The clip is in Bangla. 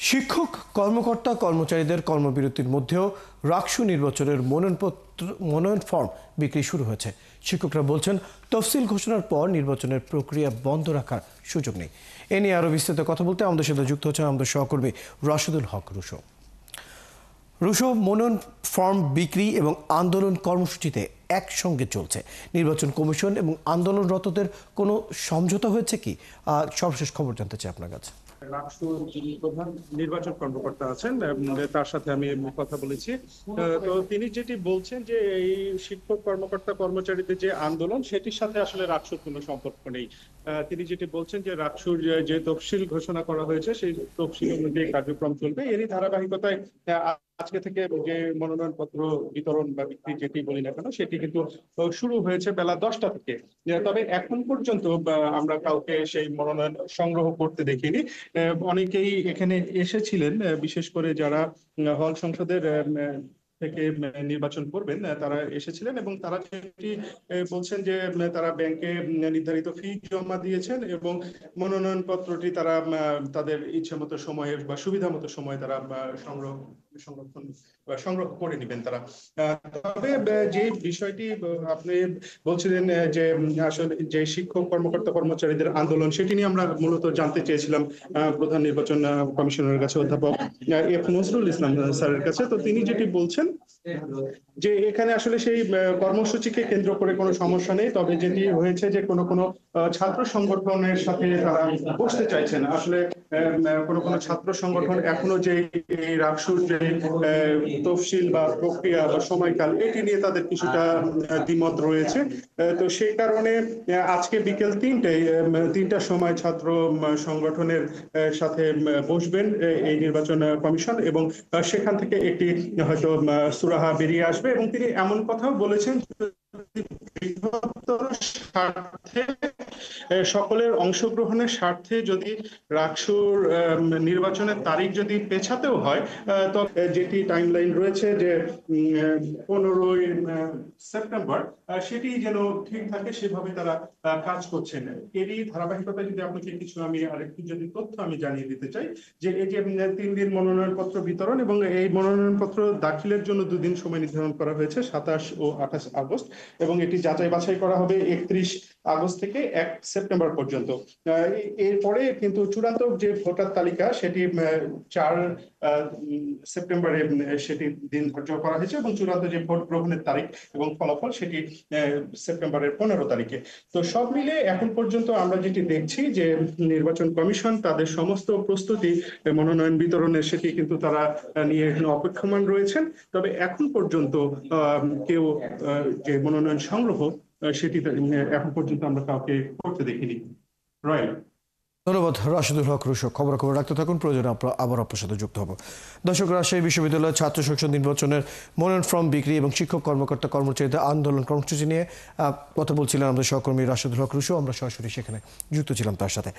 শিক্ষক কর্মকর্তা কর্মচারীদের কর্মবিরতির মধ্যেও রাকসু নির্বাচনের মনোনয়ন ফর্ম বিক্রি শুরু হয়েছে। শিক্ষকরা বলছেন, তফসিল ঘোষণার পর নির্বাচনের প্রক্রিয়া বন্ধ রাখার সুযোগ নেই। এ নিয়ে আরও বিস্তারিত কথা বলতে আমাদের সাথে যুক্ত হচ্ছেন আমাদের সহকর্মী রাশেদুল হক রুশো। মনোনয়ন ফর্ম বিক্রি এবং আন্দোলন কর্মসূচিতে একসঙ্গে চলছে। নির্বাচন কমিশন এবং আন্দোলনরতদের কোনো সমঝোতা হয়েছে কি? সর্বশেষ খবর জানতে চাই আপনার কাছে। রাকসুর যিনি প্রধান নির্বাচন কর্মকর্তা আছেন তার সাথে আমি কথা বলেছি। তো তিনি যেটি বলছেন যে এই শিক্ষক কর্মকর্তা কর্মচারীদের যে আন্দোলন সেটির সাথে আসলে রাকসুর কোনো সম্পর্ক নেই। তিনি যেটি বলছেন যে রাকসুর যে তফসিল ঘোষণা করা হয়েছে সেই তফসিল অনুযায়ী কার্যক্রম চলবে। এরই ধারাবাহিকতায় আজকে থেকে যে মনোনয়ন পত্র বিতরণ বা বিক্রি যেটি বলি না কেন সেটি কিন্তু শুরু হয়েছে বেলা 10টা থেকে। তবে এখন পর্যন্ত আমরা কাউকে সেই মনোনয়ন সংগ্রহ করতে দেখিনি। অনেকেই এখানে এসেছিলেন, বিশেষ করে যারা হল সংসদের থেকে নির্বাচন করবেন তারা এসেছিলেন এবং তারা যেটি বলছেন যে তারা ব্যাংকে নির্ধারিত ফি জমা দিয়েছেন এবং মনোনয়ন পত্রটি তারা তাদের ইচ্ছে মতো সময়ে বা সুবিধা মতো সময়ে তারা সংগ্রহ করে নেবেন তারা। তবে যে বিষয়টি আপনি বলছিলেন যে আসলে যে শিক্ষক কর্মকর্তা কর্মচারীদের আন্দোলন সেটি নিয়ে আমরা মূলত জানতে চেয়েছিলাম প্রধান নির্বাচন কমিশনারের কাছে, অধ্যাপক এফ নজরুল ইসলাম স্যারের কাছে। তো তিনি যেটি বলছেন যে এখানে আসলে সেই কর্মসূচিকে কেন্দ্র করে কোনো সমস্যা নেই, তবে যেটি হয়েছে যে কোনো ছাত্র সংগঠনের সাথে তারা বসতে চাইছেন। আসলে কোনো ছাত্র সংগঠন এখনো যে এই রাকসুর যে তফসিল বা প্রক্রিয়া বা সময়কাল এটি নিয়ে তাদের কিছুটা দ্বিমত রয়েছে। তো সেই কারণে আজকে বিকেল 3টার সময় ছাত্র সংগঠনের সাথে বসবেন এই নির্বাচন কমিশন এবং সেখান থেকে একটি হয়তো সুরাহা বেরিয়ে আসবে। এবং তিনি এমন কথাও বলেছেন, বৃহত্তর স্বার্থে সকলের অংশগ্রহণের স্বার্থে যদি রাকসুর নির্বাচনের তারিখ যদি পেছাতেও হয়, তো যেটি টাইমলাইন রয়েছে যে 15ই সেপ্টেম্বর সেটি যেন ঠিক থাকে সেভাবে তারা কাজ করছেন। এরই ধারাবাহিকতায় যদি আপনাকে কিছু আমি আরেকটু যদি তথ্য আমি জানিয়ে দিতে চাই যে এই যে 3 দিন মনোনয়ন পত্র বিতরণ এবং এই মনোনয়ন পত্র দাখিলের জন্য 2 দিন সময় নির্ধারণ করা হয়েছে, 27 ও 28 আগস্ট, এবং এটি যাচাই বাছাই করা হবে 31 আগস্ট থেকে 1 সেপ্টেম্বর পর্যন্ত। এরপরে কিন্তু চূড়ান্ত যে ভোটার তালিকা সেটি 4 সেপ্টেম্বরে সেটি দিন ধার্য করা হয়েছে এবং চূড়ান্ত যে ভোট গ্রহণের তারিখ এবং ফলাফল সেটি সেপ্টেম্বরের 15 তারিখে। তো সব মিলে এখন পর্যন্ত আমরা যেটি দেখছি যে নির্বাচন কমিশন তাদের সমস্ত প্রস্তুতি মনোনয়ন বিতরণের সেটি কিন্তু তারা নিয়ে এখানে অপেক্ষমান রয়েছেন। তবে এখন পর্যন্ত কেউ যে মনোনয়ন সংগ্রহ সেটি এখন পর্যন্ত আমরা কাউকে করতে দেখিনি। রয়েল, ধন্যবাদ রাশেদুল হক রুশো। খবর রাখতে থাকুন, প্রয়োজনে আবার আপনার সাথে যুক্ত হব। দর্শক, রাজশাহী বিশ্ববিদ্যালয়ের ছাত্র সংসদ নির্বাচনের মনোনয়ন ফর্ম বিক্রি এবং শিক্ষক কর্মকর্তা কর্মচারীদের আন্দোলন কর্মসূচি নিয়ে কথা বলছিলেন আমাদের সহকর্মী রাশেদুল হক রুশো। আমরা সরাসরি সেখানে যুক্ত ছিলাম তার সাথে।